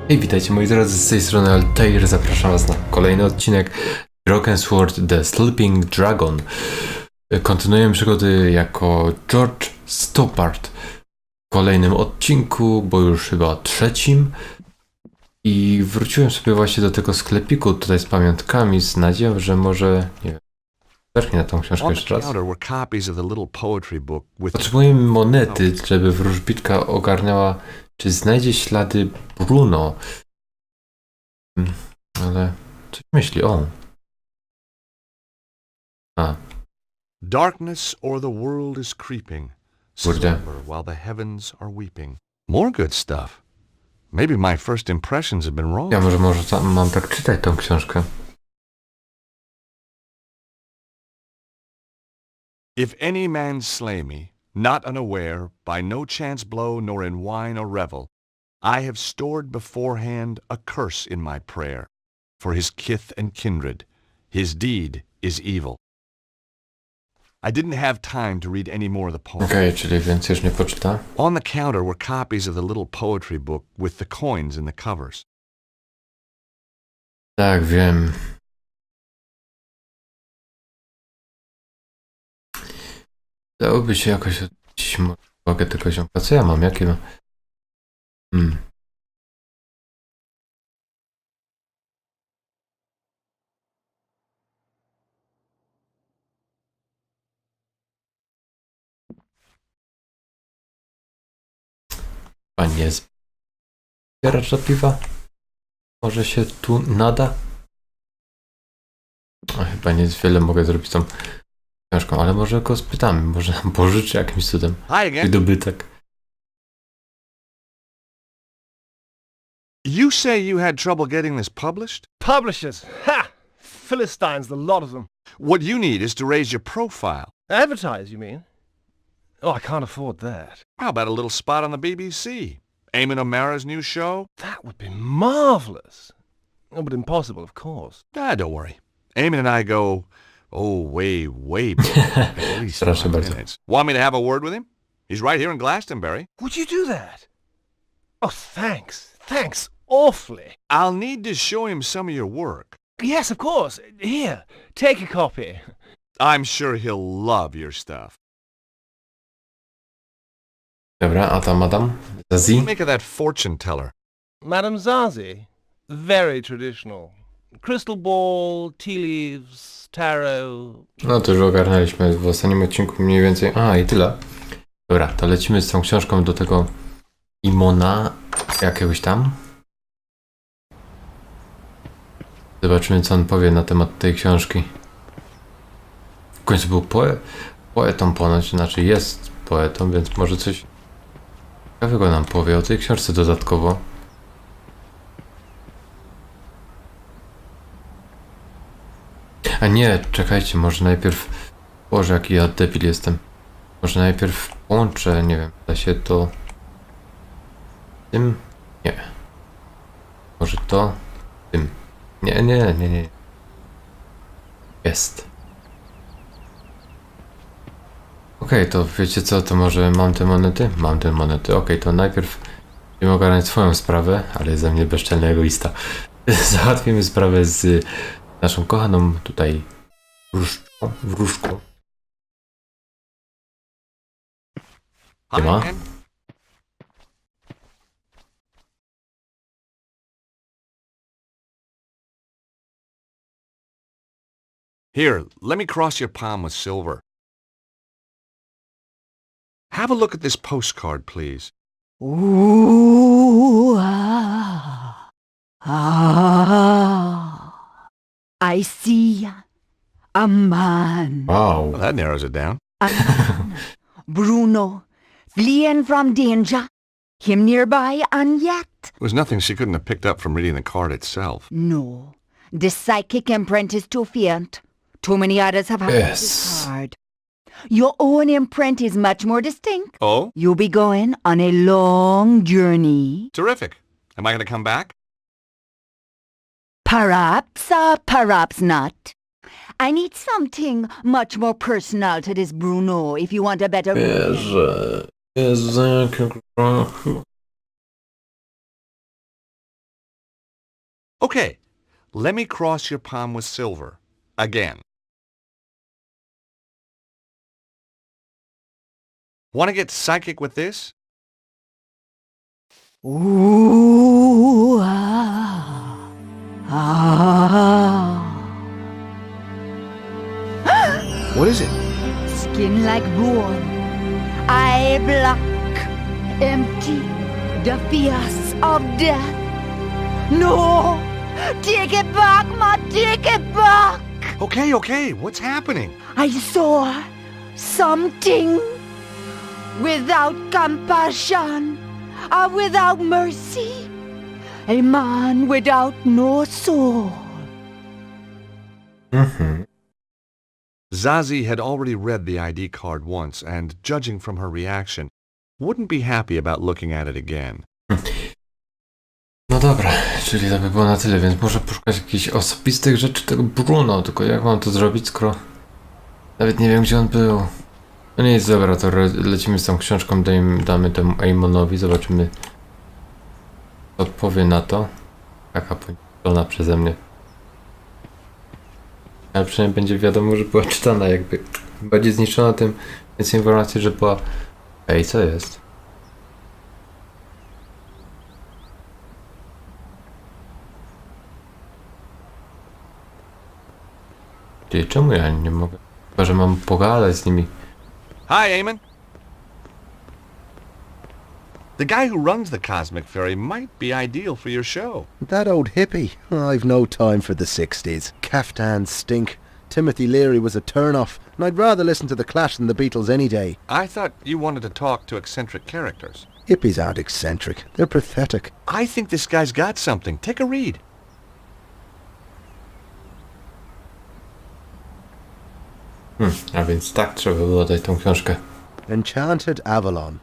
Hej, witajcie moi drodzy, z tej strony Altair, zapraszam was na kolejny odcinek Broken Sword The Sleeping Dragon. Kontynuujemy przygody jako George Stoppard w kolejnym odcinku, bo już chyba trzecim. I wróciłem sobie właśnie do tego sklepiku tutaj z pamiątkami z nadzieją, że może, nie wiem, zerknę na tą książkę jeszcze raz. Potrzebujemy monety, żeby wróżbitka ogarniała, czy znajdzie ślady Bruno. Ale coś myśli, o. A. Darkness o'er the world is creeping, Kurde. slumber while the heavens are weeping. More good stuff. Maybe my first impressions have been wrong. Ja może mam tak czytać tą książkę. If any man slay me, not unaware, by no chance blow, nor in wine or revel, I have stored beforehand a curse in my prayer, for his kith and kindred. His deed is evil. I didn't have time to read any more of the poem. Okej, czyli więcej już nie poczyta. On the counter were copies of the little poetry book with the coins in the covers. Tak, wiem. Dałoby się jakoś odnieść uwagę tego ziomka. Co ja mam? Jakie mam? Panie jest zbieracz do piwa? Może się tu nada? A chyba niewiele mogę zrobić tą książką, ale może go spytamy, może nam pożyczy jakimś cudem. Hi again. Dobytek. You say you had trouble getting this published? Publishers! Ha! Philistines, the lot of them. What you need is to raise your profile. Advertise, you mean? Oh, I can't afford that. How about a little spot on the BBC? Eamon O'Mara's new show? That would be marvelous. Oh, but impossible, of course. Don't worry. Eamon and I go, way back. At least Proszę 5 bardzo. minutes. Want me to have a word with him? He's right here in Glastonbury. Would you do that? Oh, thanks. Thanks awfully. I'll need to show him some of your work. Yes, of course. Here, take a copy. I'm sure he'll love your stuff. Dobra, a tam Adam? Zazi? Make of that fortune teller. Madame Zazi? Very traditional. Crystal ball, tea leaves, tarot. No to już ogarnęliśmy w ostatnim odcinku mniej więcej. A, i tyle. Dobra, to lecimy z tą książką do tego Imona jakiegoś tam. Zobaczymy, co on powie na temat tej książki. W końcu był poetą ponoć, znaczy jest poetą, więc może coś ciekawego nam powie o tej książce dodatkowo. A nie, czekajcie, może najpierw... Boże, jaki ja debil jestem. Może najpierw połączę, nie wiem, da się to... Tym? Nie. Może to... Tym. Nie. Jest. Okej, to wiecie co, to może mam te monety? Mam te monety. Okej, to najpierw będziemy ogarniać swoją sprawę, ale jest ze mnie bezczelny egoista. Załatwimy sprawę z naszą kochaną tutaj wróżką. Hi, ma? man. Here, let me cross your palm with silver. Have a look at this postcard, please. Ooh, I see a man. Wow. Well, that narrows it down. Bruno, fleeing from danger. Him nearby and yet. There was nothing she couldn't have picked up from reading the card itself. No, the psychic imprint is too faint. Too many others have had Yes. this card. Your own imprint is much more distinct. Oh? You'll be going on a long journey. Terrific. Am I going to come back? Perhaps, perhaps not. I need something much more personal to this Bruno if you want a better... Jezu, jakie grachy. Okay, let me cross your palm with silver. Again. Want to get psychic with this? Ooh, ah, ah. What is it? Skin like bone, eye black, empty, the fierce of death. No! Take it back, Ma! Take it back! Okay, what's happening? I saw something without compassion, without mercy. A man without no soul. Zazie had already read the ID card once and, judging from her reaction, wouldn't be happy about looking at it again. No dobra, czyli to by było na tyle, więc muszę poszukać jakichś osobistych rzeczy tego Bruno, tylko jak mam to zrobić, skoro nawet nie wiem, gdzie on był. No nie jest dobra, to lecimy z tą książką, damy temu Amonowi, zobaczymy, co odpowie na to. Taka poniesiona przeze mnie. Ale przynajmniej będzie wiadomo, że była czytana, jakby bardziej zniszczona tym, więc informacji, że była... Ej, co jest? Ty, czemu ja nie mogę? Chyba, że mam pogadać z nimi. Hi, Eamon. The guy who runs the Cosmic Ferry might be ideal for your show. That old hippie. I've no time for the 60s. Caftans stink. Timothy Leary was a turn-off, and I'd rather listen to The Clash than the Beatles any day. I thought you wanted to talk to eccentric characters. Hippies aren't eccentric. They're pathetic. I think this guy's got something. Take a read. A więc tak trzeba było dać tą książkę. Enchanted Avalon.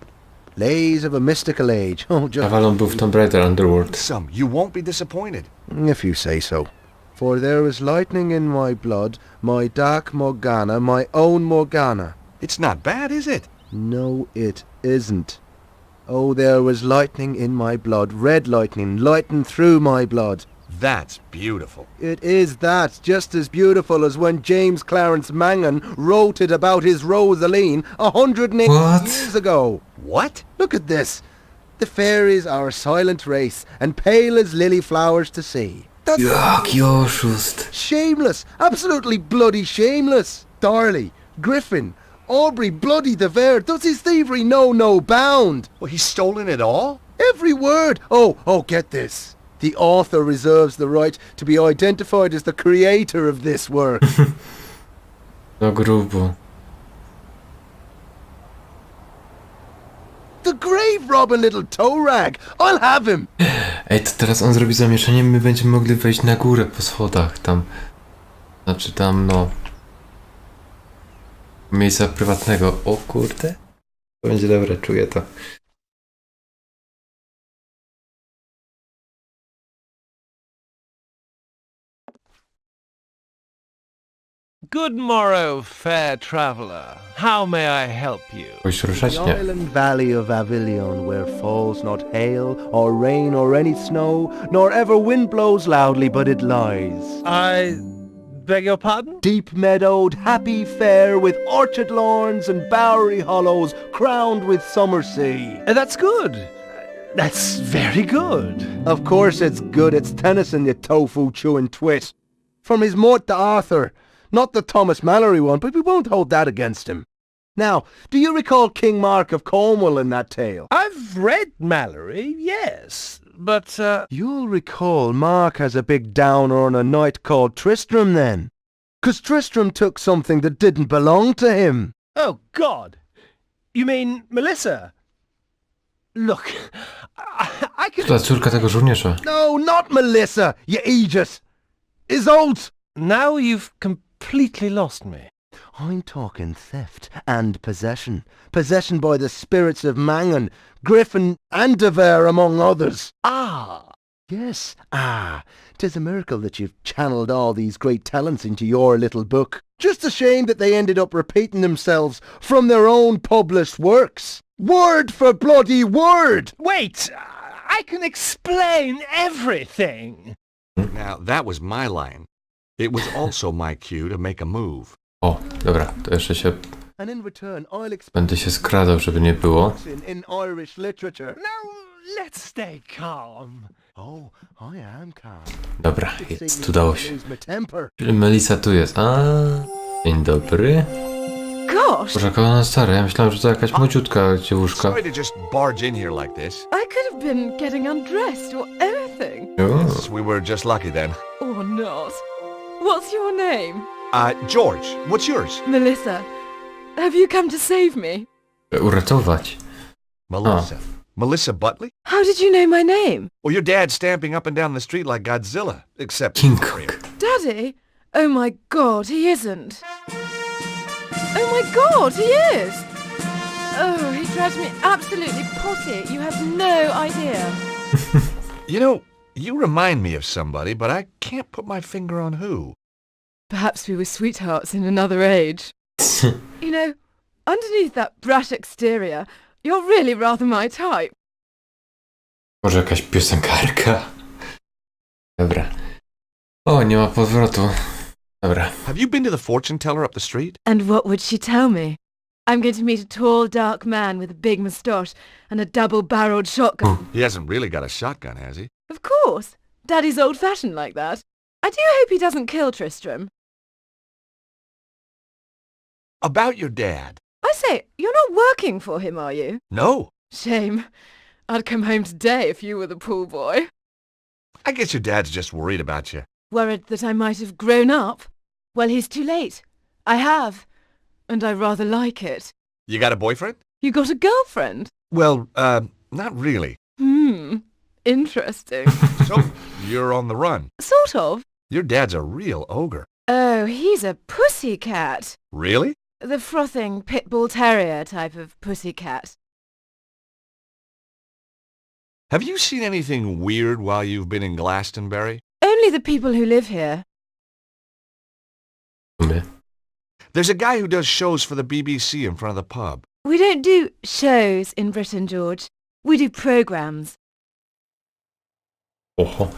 Lays of a mystical age. Oh, just... Avalon był w Tomb Raider Underworld. Some. You won't be disappointed. If you say so. For there is lightning in my blood, my dark Morgana, my own Morgana. It's not bad, is it? No, it isn't. Oh, there was lightning in my blood, red lightning, lighting through my blood. That's beautiful. It is that, just as beautiful as when James Clarence Mangan wrote it about his Rosaline 180 What? years ago. What? Look at this. The fairies are a silent race, and pale as lily flowers to see. That's Jaki oszust. shameless, absolutely bloody shameless. Darley, Griffin, Aubrey, bloody the Vere, does his thievery know no bound? Well, he's stolen it all? Every word! Oh, get this. The author reserves the right to be identified as the creator of this work. No grubo. The grave robbing little toe rag! I'll have him! Ej, to teraz on zrobi zamieszanie, my będziemy mogli wejść na górę po schodach, tam. Znaczy tam, no. Miejsca prywatnego. O kurde. To będzie dobre, czuję to. Good morrow, fair traveller. How may I help you? Pójść ruszać? The Nie. island valley of Avilion, where falls not hail, or rain, or any snow, nor ever wind blows loudly, but it lies. I beg your pardon? Deep meadowed, happy fair, with orchard lawns and bowery hollows, crowned with summer sea. That's good. That's very good. Of course it's good, it's Tennyson, you tofu-chewing twit. From his Mort to Arthur. Not the Thomas Mallory one, but we won't hold that against him. Now, do you recall King Mark of Cornwall in that tale? I've read Mallory, yes, but, You'll recall Mark has a big downer on a knight called Tristram then. 'Cause Tristram took something that didn't belong to him. oh God. You mean Melissa? Look, I can... To ta córka tego żołnierza. No, not Melissa, you idiot! Isolde! Now you've completely lost me. I'm talking theft and possession. Possession by the spirits of Mangan, Griffin and De Vere among others. Ah, Yes, 'tis a miracle that you've channeled all these great talents into your little book. Just a shame that they ended up repeating themselves from their own published works. Word for bloody word! wait, I can explain everything. Now, that was my line. It was also my cue to make a move. O, dobra, to jeszcze się And in return, I'll expect będę się skradał, żeby nie było. in Irish literature. Now, let's stay calm. Oh, I am calm. Dobra, jest, udało się. Lose my temper. Melisa tu jest. A, dzień dobry. Gosh, Boże, jaka ona stara. Ja myślałem, że to jakaś młodziutka dziewuszka. Sorry to just barge in here like this. I could have been getting undressed or anything. O, We were just lucky then. Or not. What's your name? George, what's yours? Melissa. Have you come to save me? uratować. Melissa. Melissa Butley? How did you know my name? Well, your dad's stamping up and down the street like Godzilla, except King for him. Kong. Daddy? Oh my god, he isn't. Oh my god, he is! Oh, he drives me absolutely potty. You have no idea. You know, you remind me of somebody, but I can't put my finger on who. Perhaps we were sweethearts in another age. You know, underneath that brash exterior, you're really rather my type. Może jakaś piosenkarka? Dobra. O, nie ma powrotu. Dobra. Have you been to the fortune teller up the street? And what would she tell me? I'm going to meet a tall, dark man with a big moustache and a double-barreled shotgun. He hasn't really got a shotgun, has he? Of course. Daddy's old-fashioned like that. I do hope he doesn't kill Tristram. About your dad. I say, you're not working for him, are you? No. Shame. I'd come home today if you were the pool boy. I guess your dad's just worried about you. Worried that I might have grown up? Well, he's too late. I have. And I rather like it. You got a boyfriend? You got a girlfriend? Well, not really. Interesting. So, you're on the run. Sort of. Your dad's a real ogre. Oh, he's a pussycat. Really? The frothing pit bull terrier type of pussycat. Have you seen anything weird while you've been in Glastonbury? Only the people who live here. There's a guy who does shows for the BBC in front of the pub. We don't do shows in Britain, George. We do programmes. Oho.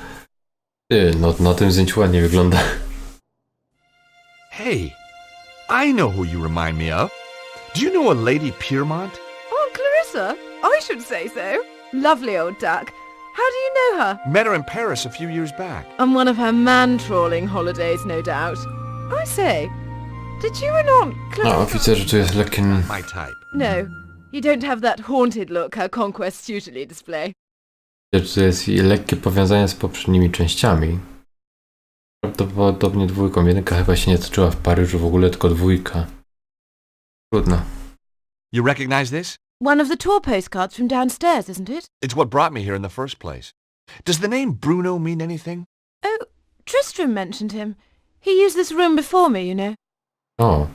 Ty, no na tym zdjęciu ładnie wygląda. Hey, I know who you remind me of. Do you know a Lady Piermont? Oh, Clarissa? I should say so. Lovely old duck. How do you know her? Met her in Paris a few years back. On one of her man-trawling holidays, no doubt. I say, did you and Aunt A, Clarissa... oficer, że tu jest lekkim... My type. No, you don't have that haunted look her conquests usually display. Że tu jest lekkie powiązanie z poprzednimi częściami. Prawdopodobnie dwójką. Jedynka chyba się nie toczyła w Paryżu w ogóle, tylko dwójka. Trudno. You recognize this? One of the tour postcards from downstairs, isn't it? It's what brought me here in the first place. Does the name Bruno mean anything? Oh, Tristram mentioned him. He used this room before me, you know. O,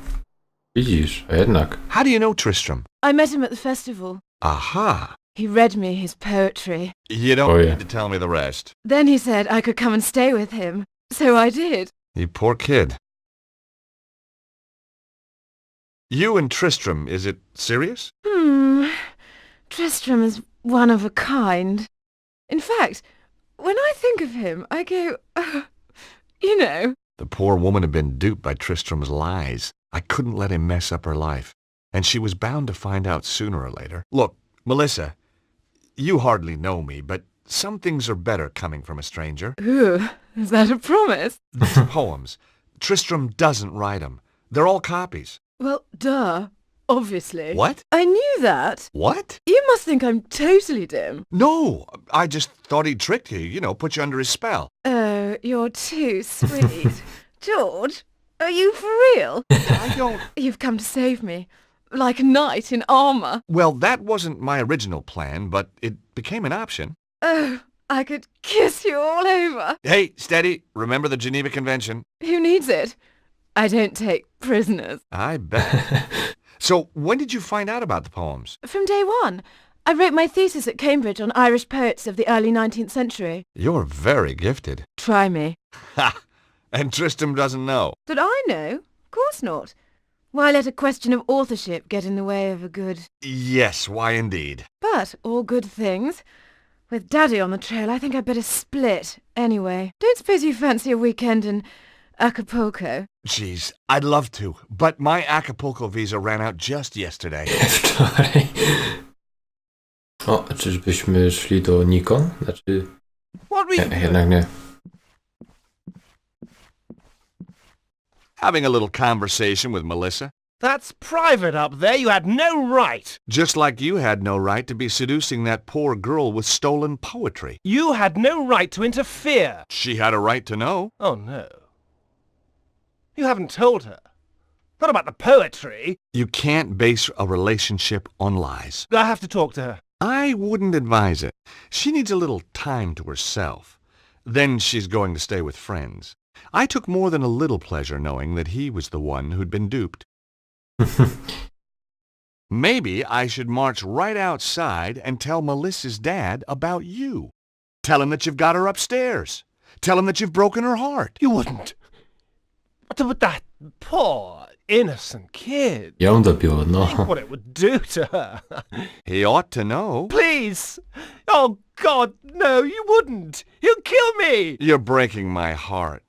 widzisz, a jednak. How do you know Tristram? I met him at the festival. Aha. He read me his poetry. You don't Oh, yeah. need to tell me the rest. Then he said I could come and stay with him. So I did. You poor kid. You and Tristram, is it serious? Tristram is one of a kind. In fact, when I think of him, I go, you know. The poor woman had been duped by Tristram's lies. I couldn't let him mess up her life. And she was bound to find out sooner or later. Look, Melissa, you hardly know me, but some things are better coming from a stranger. Ooh, is that a promise? These poems. Tristram doesn't write them. They're all copies. Well, duh. Obviously. What? I knew that. What? You must think I'm totally dim. No, I just thought he tricked you, you know, put you under his spell. Oh, you're too sweet. George, are you for real? I don't... You've come to save me. Like a knight in armour. Well, that wasn't my original plan, but it became an option. Oh, I could kiss you all over. Hey, steady. Remember the Geneva Convention? Who needs it? I don't take prisoners. I bet. So, when did you find out about the poems? From day one. I wrote my thesis at Cambridge on Irish poets of the early 19th century. You're very gifted. Try me. Ha! And Tristram doesn't know. That I know? Of course not. Why let a question of authorship get in the way of a good... Yes, why indeed. But all good things, With Daddy on the trail, I think I'd better split. Anyway, don't suppose you fancy a weekend in Acapulco? Jeez, I'd love to, but my Acapulco visa ran out just yesterday. Wczoraj. O, czyżbyśmy szli do Nikon? Znaczy... What were you Nie, jednak nie. Having a little conversation with Melissa. That's private up there. You had no right. Just like you had no right to be seducing that poor girl with stolen poetry. You had no right to interfere. She had a right to know. Oh, no. You haven't told her. Not about the poetry. You can't base a relationship on lies. I have to talk to her. I wouldn't advise it. She needs a little time to herself. Then she's going to stay with friends. I took more than a little pleasure knowing that he was the one who'd been duped. Maybe I should march right outside and tell Melissa's dad about you. Tell him that you've got her upstairs. Tell him that you've broken her heart. You wouldn't. But that poor, innocent kid. Ją dobiło, no. What it would do to her. He ought to know. Please. Oh, God, no, you wouldn't. You'll kill me. You're breaking my heart.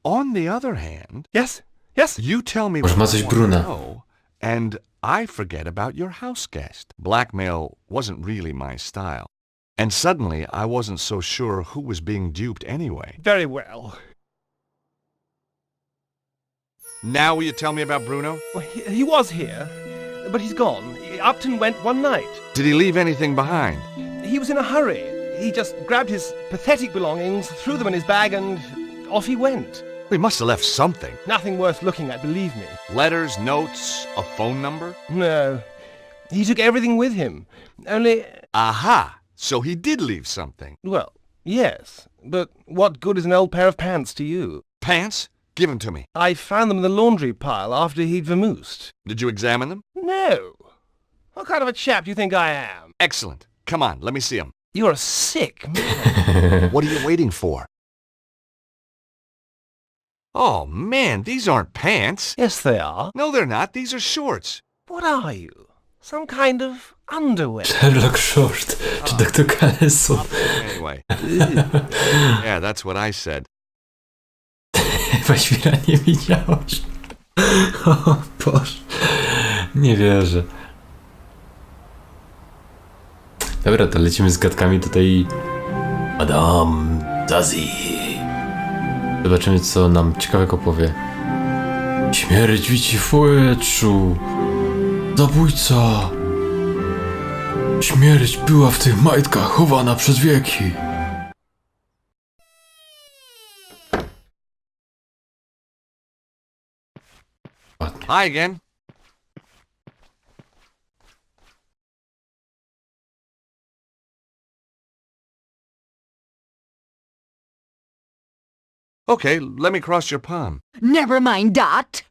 On the other hand, Yes? Yes? you tell me Może ma coś you want to Bruna. know, and I forget about your house guest. Blackmail wasn't really my style. And suddenly I wasn't so sure who was being duped anyway. Very well. Now will you tell me about Bruno? Well, he was here, but he's gone. Upton went one night. Did he leave anything behind? He was in a hurry. He just grabbed his pathetic belongings, threw them in his bag, and off he went. He must have left something. Nothing worth looking at, believe me. Letters, notes, a phone number? No. He took everything with him. Only, Aha! So he did leave something. well, yes. But what good is an old pair of pants to you? Pants? Give them to me. I found them in the laundry pile after he'd vamoosed. Did you examine them? No. What kind of a chap do you think I am? Excellent. Come on, let me see them. You're a sick man. What are you waiting for? Oh, man, these aren't pants. Yes, they are. No, they're not. These are shorts. What are you? Some kind of underwear? Sherlock Short, czy doktor Kalesu. Anyway. Yeah, that's what I said. Chyba świra nie widziałeś. O Boże. Nie wierzę. Dobra, to lecimy z gadkami tutaj. Madame Zazie. Zobaczymy, co nam ciekawego powie. Śmierć wici w powietrzu. Zabójca. Śmierć była w tych majtkach chowana przez wieki. Ładnie. Hi again. Okay, let me cross your palm. Never mind that.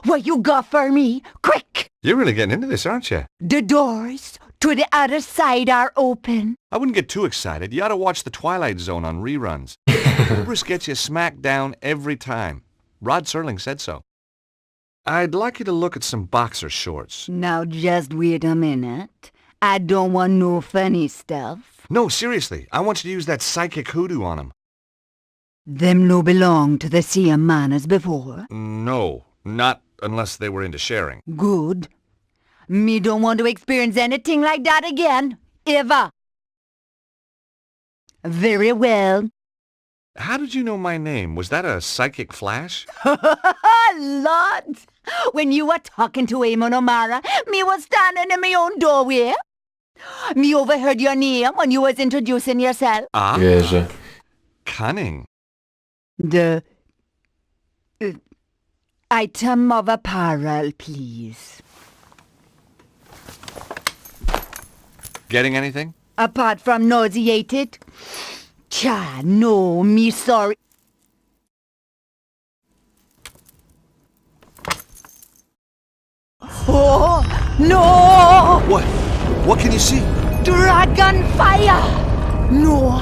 What you got for me? Quick! You're really getting into this, aren't you? The doors to the other side are open. I wouldn't get too excited. You ought to watch The Twilight Zone on reruns. Bruce gets you smacked down every time. Rod Serling said so. I'd like you to look at some boxer shorts. Now just wait a minute. I don't want no funny stuff. No, seriously. I want you to use that psychic hoodoo on them. Them no belong to the same man as before. No, not unless they were into sharing. Good. Me don't want to experience anything like that again. Ever. Very well. How did you know my name? Was that a psychic flash? Lord! When you were talking to Eamon O'Mara, me was standing in my own doorway. Me overheard your name when you was introducing yourself. Ah, Wierzę. cunning. The item of apparel, please. Getting anything? Apart from nauseated? Cha, no, me sorry. Oh, no! What? What can you see? Dragon fire! No.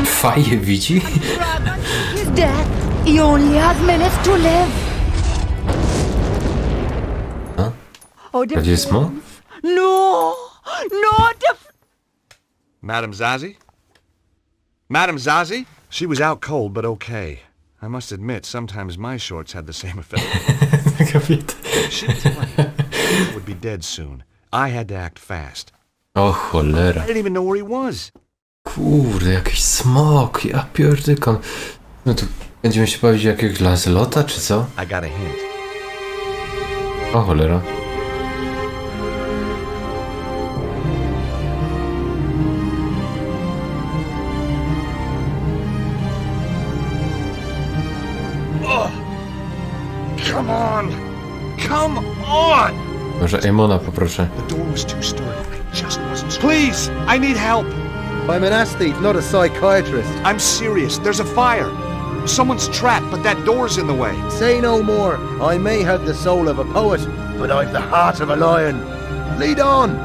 Faję widzi? Dragon is dead. He only has minutes to live. Huh? Oh, the Gdzie jest Mo? No! No, the... Madame Zazie? Madame Zazie? She was out cold, but okay. I must admit, sometimes my shorts had the same effect. Kobieta. She was right. He would be dead soon. I had to act fast. O cholera. I didn't even know where he was. Kurde, jakiś smok, ja pierdykam. No to będziemy się bawić jakiegoś Lancelota, czy co? I got a hint. O cholera. Come on! Come on! Może Emona poproszę. The door was too sturdy. I just wasn't sure. Please! I need help! I'm an aesthete, not a psychiatrist. I'm serious. There's a fire. Someone's trapped, but that door's in the way. Say no more. I may have the soul of a poet, but I've the heart of a lion. Lead on!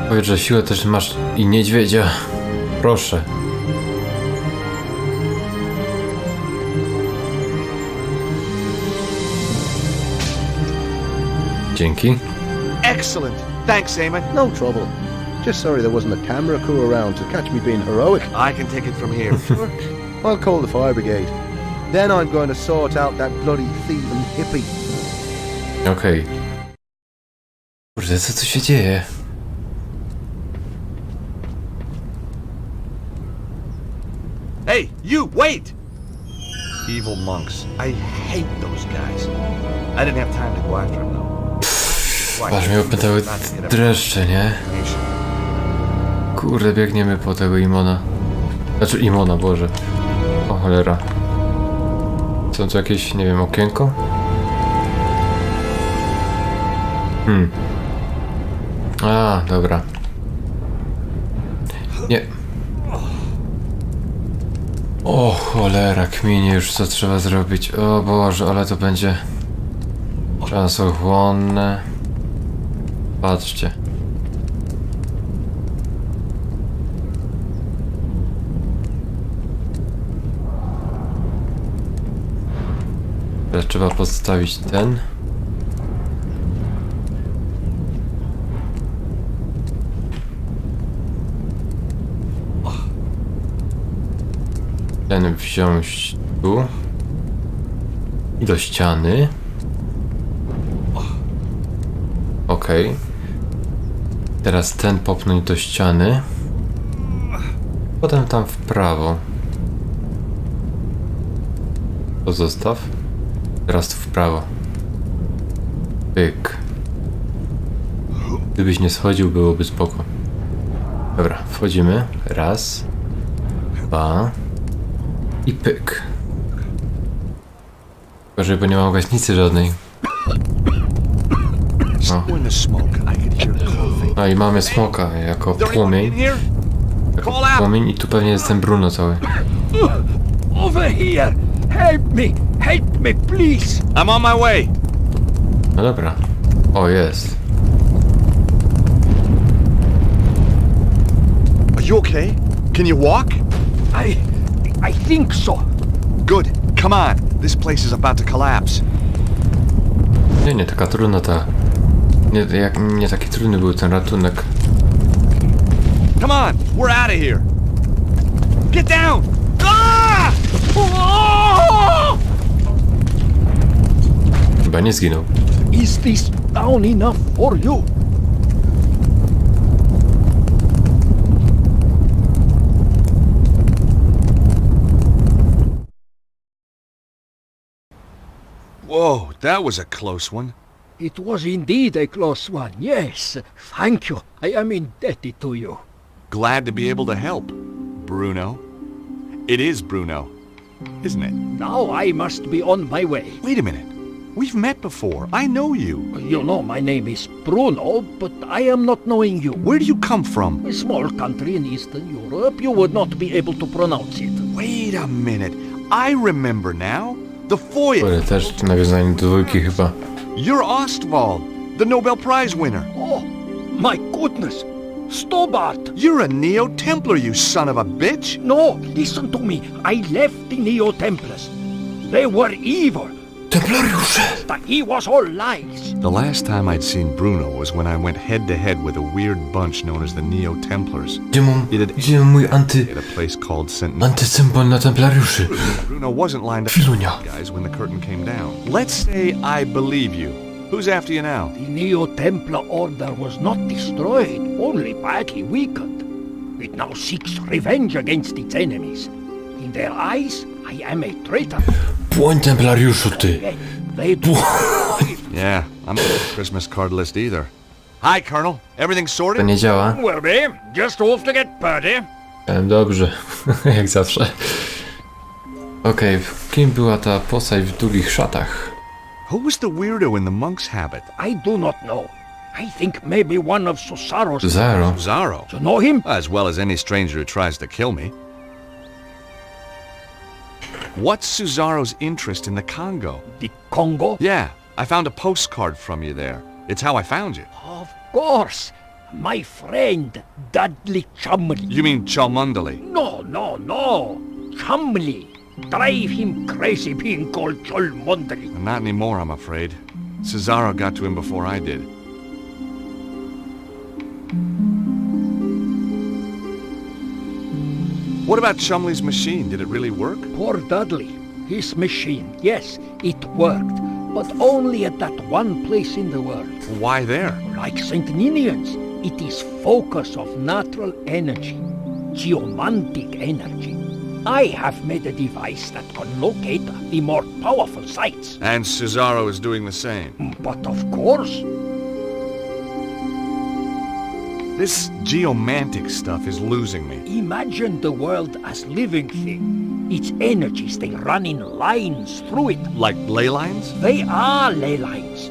Powiedz, że siłę też masz i niedźwiedzia. Proszę. Dzięki. Excellent. Thanks, Eamon. No trouble. Just sorry there wasn't a camera crew around to catch me being heroic. I can take it from here. I'll call the fire brigade. Then I'm going to sort out that bloody thieving hippie. Okej. Kurde, co tu się dzieje? Hey, you, wait! Evil monks. I hate those guys. I didn't have time to go after them, though. Aż mnie opętały dreszcze, nie? Kurde, biegniemy po tego Imona. Znaczy Imona, Boże. O cholera. Są tu jakieś, nie wiem, okienko? A, dobra. Nie. O cholera, kminie już co trzeba zrobić. O Boże, ale to będzie czasochłonne. Patrzcie. Teraz trzeba podstawić ten. Ten wziąć tu. I do ściany. Okej. Teraz ten popchnąć do ściany. Potem tam w prawo. To zostaw. Teraz tu w prawo. Pyk. Gdybyś nie schodził, byłoby spoko. Dobra, wchodzimy. Raz. Dwa. I pyk. Tylko, bo nie mam gaśnicy żadnej. No i mamy smoka jako płomień. Jako płomień i tu pewnie jest ten Bruno cały. Over here! Help me, please! I'm on my way! No dobra. O, jest. Are you okay? Can you walk? I think so. Good. Come on. This place is about to collapse. Nie, taka trudna ta... Nie taki trudny był ten ratunek. Come on. We're out of here. Get down! Ah! Chyba nie zginął. Is this down enough for you? Whoa, that was a close one. It was indeed a close one, yes. Thank you. I am indebted to you. Glad to be able to help. Bruno. It is Bruno, isn't it? Now I must be on my way. Wait a minute. We've met before. I know you. You know my name is Bruno, but I am not knowing you. Where do you come from? A small country in Eastern Europe, you would not be able to pronounce it. Wait a minute. I remember now. The foyer. Kurde, też nawiązanie do dwójki chyba. You're Ostwald, the Nobel Prize winner. Oh, my goodness! Stobart! You're a Neo-Templar, you son of a bitch. No, listen to me. I left the Neo-Templars. They were evil. Templariusze! That he was all lies. The last time I'd seen Bruno was when I went head-to-head with a weird bunch known as the Neo-Templars Gdzie mam mój at a place called Sentinel. antysymbol na templariuszy? Bruno wasn't lined up Filunia. with guys when the curtain came down. Let's say I believe you. Who's after you now? The Neo-Templar Order was not destroyed, only badly weakened. It now seeks revenge against its enemies. In their eyes, I am a traitor. Płoń templariuszu, ty! They do. Yeah, I'm not on the Christmas card list either. Hi, Colonel. Everything To sorted? nie działa? Well, babe, just off to get Purdy. Dobrze, jak zawsze. Okej, kim była ta postać w długich szatach? Who was the weirdo in the monk's habit? I do not know. I think maybe one of Susaro's... Zaro. Zorro. You know him? As well as any stranger who tries to kill me. What's Suzaro's interest in the Congo? The Congo? Yeah, I found a postcard from you there. It's how I found you. Of course. My friend, Dudley Chumley. You mean Cholmondeley? No. Chumley. Drive him crazy being called Cholmondeley. Not anymore, I'm afraid. Cesaro got to him before I did. What about Chumley's machine? Did it really work? Poor Dudley. His machine, yes, it worked. But only at that one place in the world. Why there? Like St. Ninians, it is focus of natural energy. Geomantic energy. I have made a device that can locate the more powerful sites. And Cesaro is doing the same. But of course, This geomantic stuff is losing me. imagine the world as living thing. Its energies, they run in lines through it. Like ley lines? They are ley lines.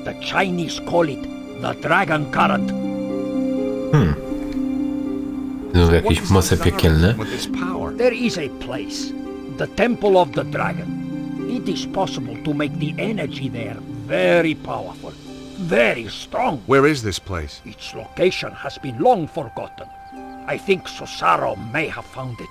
The Chinese call it the dragon current. Znów What jakieś does moce Cesaro piekielne. want with this power? There is a place, the Temple of the Dragon. It is possible to make the energy there very powerful, very strong. Where is this place? Its location has been long forgotten. I think Susaro may have found it.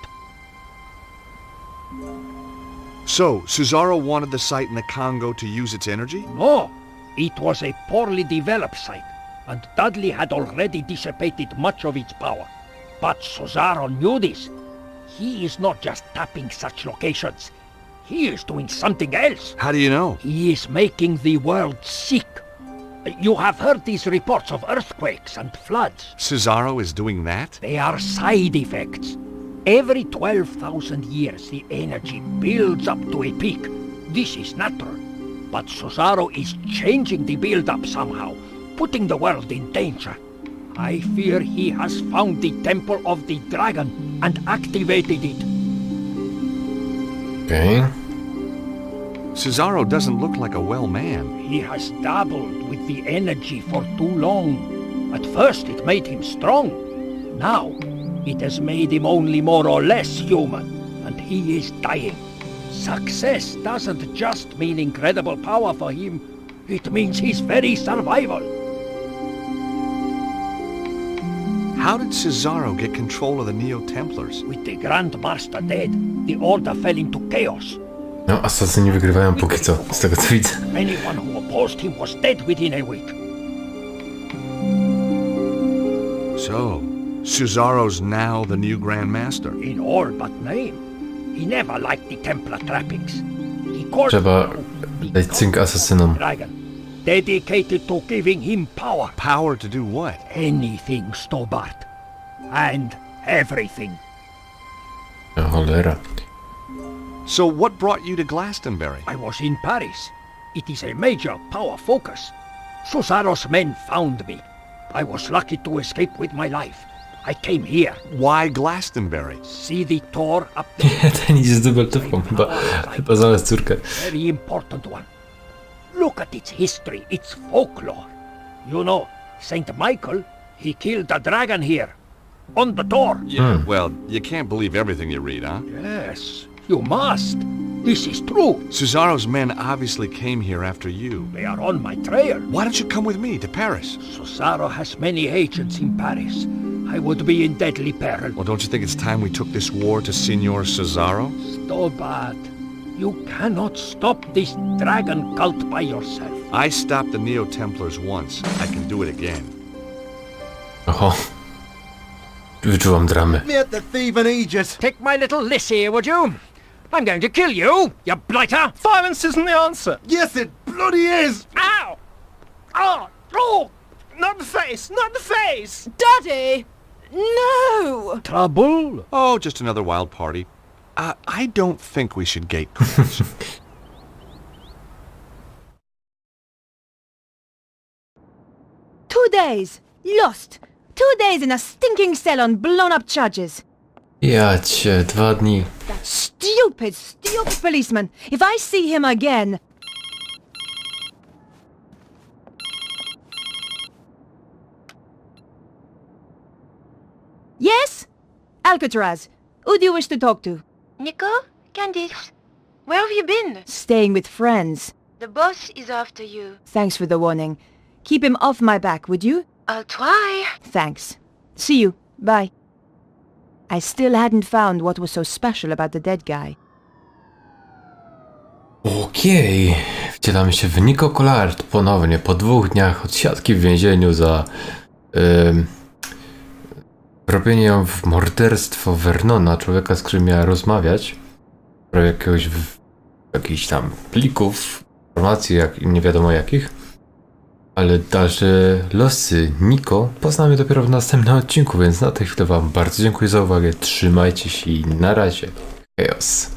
So, Cesaro wanted the site in the Congo to use its energy? No, it was a poorly developed site, and Dudley had already dissipated much of its power. But Susaro knew this. He is not just tapping such locations. He is doing something else. How do you know? He is making the world sick. You have heard these reports of earthquakes and floods. Cesaro is doing that? They are side effects. Every 12,000 years the energy builds up to a peak. This is natural. But Susaro is changing the build-up somehow, putting the world in danger. I fear he has found the Temple of the Dragon and activated it. Okej. Cesaro doesn't look like a well man. He has dabbled with the energy for too long. At first it made him strong. Now it has made him only more or less human, and he is dying. Success doesn't just mean incredible power for him, it means his very survival. How did Cesaro get control of the Neo-Templars? With the Grand Master dead, the order fell into chaos. No, asasyni wygrywają póki co, z tego co widzę. Anyone who opposed him was dead within a week. So, Cesaro's now the new Grand Master. In all but name. He never liked the Templar trappings. He called Trzeba dać cynk asasynom. Dragon, dedicated to giving him power. Power to do what? Anything, Stobart. And everything. O cholera. So what brought you to Glastonbury? I was in Paris. It is a major power focus. Susaro's men found me. I was lucky to escape with my life. I came here. Why Glastonbury? See the tour up there? Ten idzie z dubeltówką, chyba znalazł córkę. Very important one. Look at its history, its folklore. You know, Saint Michael, he killed a dragon here. On the tour. Yeah, well, you can't believe everything you read, huh? Yes, you must. This is true. Cesaro's men obviously came here after you. They are on my trail. Why don't you come with me to Paris? Susaro has many agents in Paris. I would be in deadly peril. Well, don't you think it's time we took this war to Signor Cesaro? Stobart, You cannot stop this dragon cult by yourself. I stopped the Neo-Templars once. I can do it again. Oho. Wyczułam dramę. Me at the thieving Aegis. Take my little Lissy, would you? I'm going to kill you, you blighter! Violence isn't the answer. Yes, it bloody is. Ow! Oh! Oh! Not the face! Not the face! Daddy! No! Trouble? Oh, just another wild party. I don't think we should gate crash. 2 days! Lost! 2 days in a stinking cell on blown-up charges. Ja cię, 2 dni. That stupid, stupid policeman! If I see him again... Yes? Alcatraz. Who do you wish to talk to? Nico? Candice? Where have you been? Staying with friends. The boss is after you. Thanks for the warning. Keep him off my back, would you? I'll try. Thanks. See you. Bye. I still hadn't found what was so special about the dead guy. Okej. Wcielamy się w Nico Collard ponownie po 2 dniach od siatki w więzieniu za robienie ją w morderstwo Vernona, człowieka, z którym miała rozmawiać. W sprawie jakichś tam plików, informacji, nie wiadomo jakich. Ale dalsze losy Nico poznamy dopiero w następnym odcinku, więc na tej chwili wam bardzo dziękuję za uwagę. Trzymajcie się i na razie. Chaos.